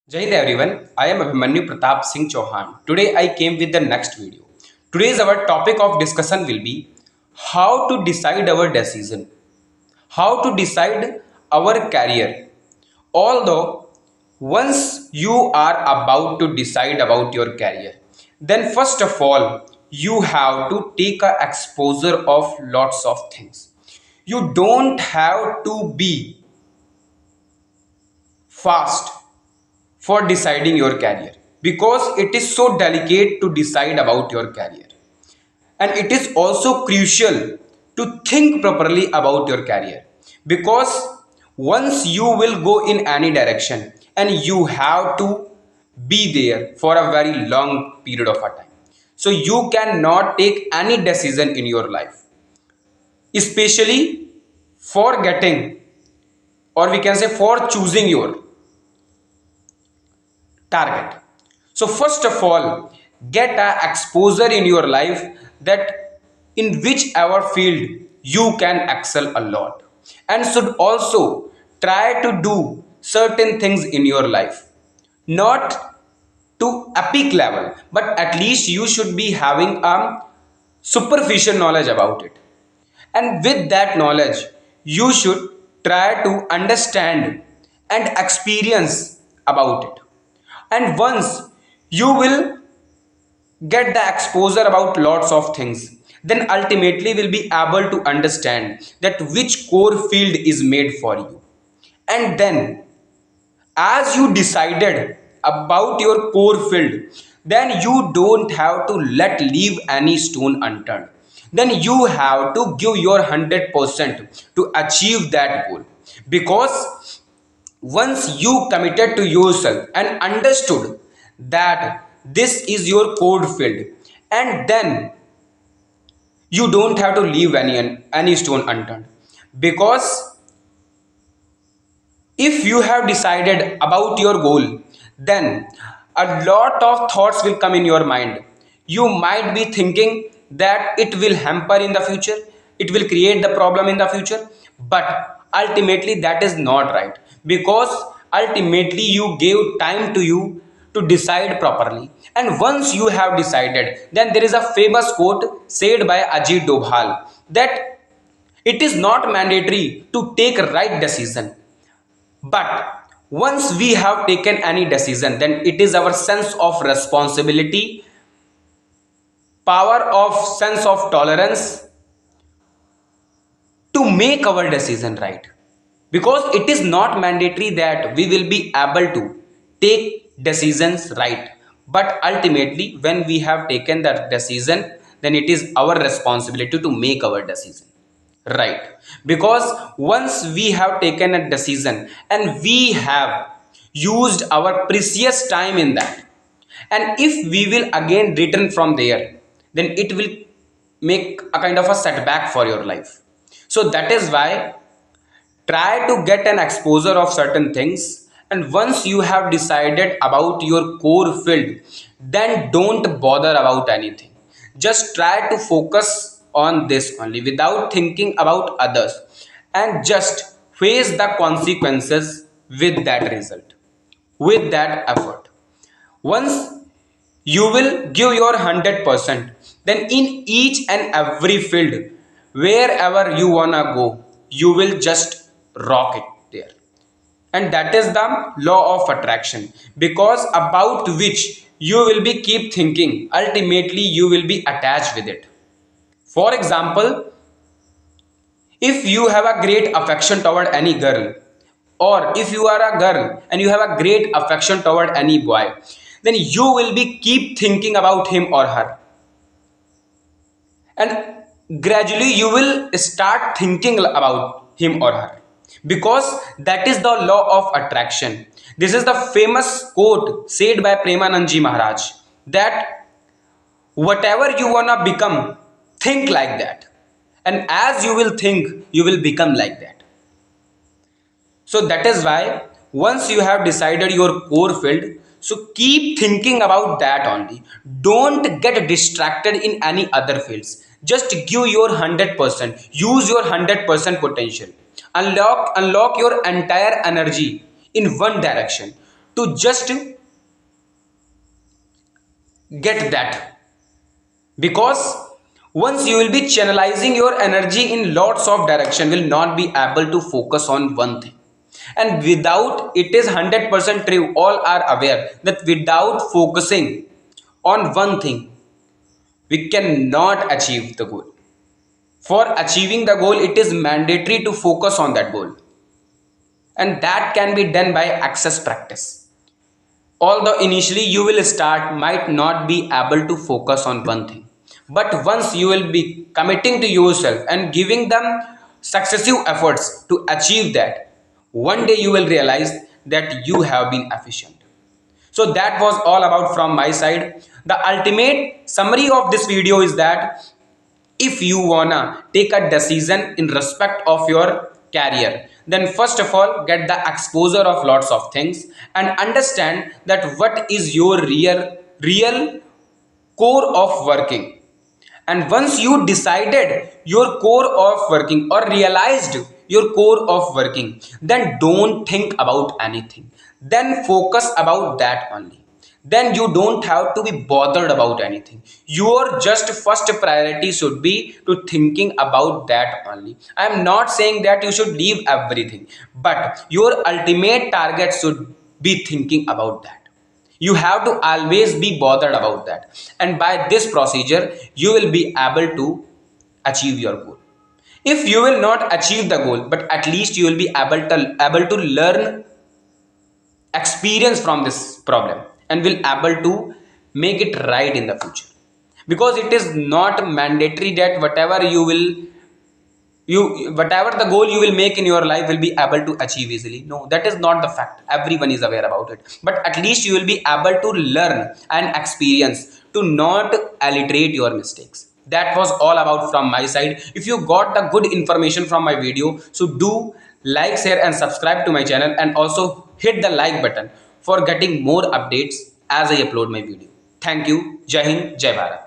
Jai Hind everyone, I am Abhimanyu Pratap Singh Chauhan. Today I came with the next video. Today's our topic of discussion will be how to decide our decision, how to decide our career. Although once you are about to decide about your career, then first of all you have to take a exposure of lots of things. You don't have to be fast for deciding your career because it is so delicate to decide about your career, and it is also crucial to think properly about your career because once you will go in any direction and you have to be there for a very long period of a time, so you cannot take any decision in your life, especially for getting, or we can say for choosing your target. So first of all, get a exposure in your life that in whichever field you can excel a lot, and should also try to do certain things in your life, not to epic level, but at least you should be having a superficial knowledge about it, and with that knowledge you should try to understand and experience about it. And once you will get the exposure about lots of things, then ultimately will be able to understand that which core field is made for you. And then as you decided about your core field, then you don't have to let leave any stone unturned. Then you have to give your 100% to achieve that goal, because once you committed to yourself and understood that this is your core field, and then you don't have to leave any stone unturned, because if you have decided about your goal, then a lot of thoughts will come in your mind. You might be thinking that it will hamper in the future, it will create the problem in the future, but ultimately that is not right, because ultimately you gave time to you to decide properly. And once you have decided, then there is a famous quote said by Ajit Dobhal that it is not mandatory to take right decision, but once we have taken any decision, then it is our sense of responsibility, power of sense of tolerance to make our decision right. Because it is not mandatory that we will be able to take decisions right. But ultimately, when we have taken that decision, then it is our responsibility to make our decision right. Because once we have taken a decision and we have used our precious time in that, and if we will again return from there, then it will make a kind of a setback for your life. So that is why try to get an exposure of certain things, and once you have decided about your core field, then don't bother about anything. Just try to focus on this only without thinking about others, and just face the consequences with that result, with that effort. Once you will give your 100%, then in each and every field wherever you wanna go, you will just rock it there. And that is the law of attraction, because about which you will be keep thinking, ultimately you will be attached with it. For example, if you have a great affection toward any girl, or if you are a girl and you have a great affection toward any boy, then you will be keep thinking about him or her, and gradually you will start thinking about him or her, because that is the law of attraction. This is the famous quote said by Premanandji Maharaj, that whatever you wanna become, think like that, and as you will think, you will become like that. So that is why once you have decided your core field, so keep thinking about that only. Don't get distracted in any other fields. Just give your 100%. Use your 100% potential. Unlock your entire energy in one direction. to just get that. Because once you will be channelizing your energy in lots of direction, will not be able to focus on one thing. And without, it is 100% true, all are aware that without focusing on one thing, we cannot achieve the goal. For achieving the goal, it is mandatory to focus on that goal, and that can be done by access practice. Although initially you will start might not be able to focus on one thing, but once you will be committing to yourself and giving them successive efforts to achieve that, one day you will realize that you have been efficient. So that was all about from my side. The ultimate summary of this video is that if you wanna take a decision in respect of your career, then first of all get the exposure of lots of things and understand that what is your real core of working. And once you decided your core of working or realized your core of working, then don't think about anything, then focus about that only. Then you don't have to be bothered about anything. Your just first priority should be to thinking about that only. I am not saying that you should leave everything, but your ultimate target should be thinking about that. You have to always be bothered about that, and by this procedure you will be able to achieve your goal. If you will not achieve the goal, but at least you will be able to learn experience from this problem and will able to make it right in the future. Because it is not mandatory that whatever the goal you will make in your life will be able to achieve easily. No, that is not the fact. Everyone is aware about it, but at least you will be able to learn and experience to not alliterate your mistakes. That was all about from my side. If you got the good information from my video, so do like, share and subscribe to my channel, and also hit the like button for getting more updates as I upload my video. Thank you. Jai Hind, Jai Bharat.